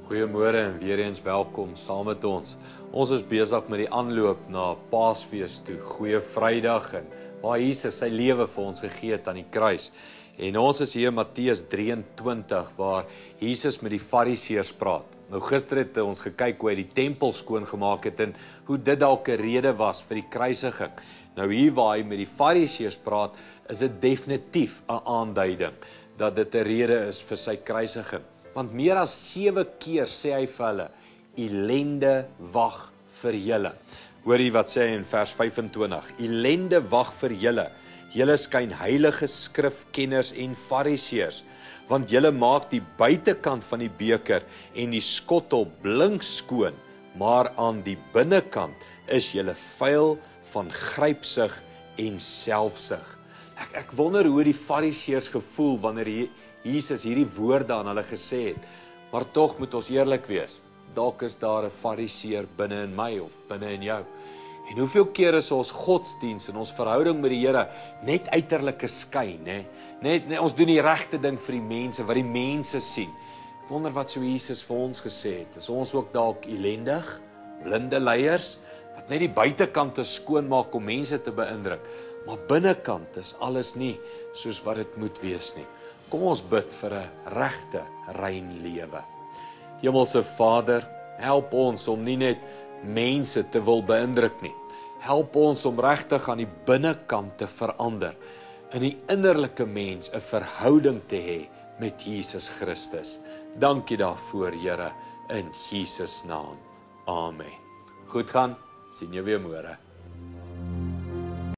Goeiemôre en weer eens welkom saam met ons. Ons is besig met die aanloop na Paasfees toe, Goeie Vrydag en waar Jesus sy lewe vir ons gegee het aan die kruis. En ons is hier in Matteus 23 waar Jesus met die Fariseërs praat. Nou gister het ons gekyk hoe hy die tempel skoon gemaak het en hoe dit dalk 'n rede was vir die kruisiging. Nou hier waar hy met die Fariseërs praat, is dit definitief 'n aanduiding dat dit 'n rede is vir sy kruisiging. Want meer as 7 keer sê hy vir hulle, ellende wag vir julle. Hoorie wat sê hy in vers 25, ellende wag vir julle. Julle skyn heilige skrifkenners en fariseërs, want julle maak die buitekant van die beker en die skottel blink skoon, maar aan die binnekant is julle vuil van grypsig en selfsug. Ek wonder hoe die fariseërs gevoel wanneer Jesus hierdie woorde aan hulle gesê het. Maar tog moet ons eerlik wees. Dalk is daar 'n fariseër binne in my of binne in jou. En hoeveel keer is ons godsdiens en ons verhouding met die Here net uiterlike skyn, hè? Net ons doen die regte ding vir die mense wat die mense sien. Ek wonder wat so Jesus vir ons gesê het. Is ons ook dalk ellendig, blinde leiers wat net die buitekante skoon maak om mense te beïndruk, maar binnekant is alles nie soos wat dit moet wees nie. Kom ons bid vir 'n regte, rein lewe. Hemelse Vader, help ons om nie net mense te wil beïndruk nie. Help ons om regtig aan die binnekant te verander, in die innerlike mens 'n verhouding te hê met Jesus Christus. Dankie daarvoor, Here, in Jesus naam. Amen. Goed gaan, sien jou weer môre.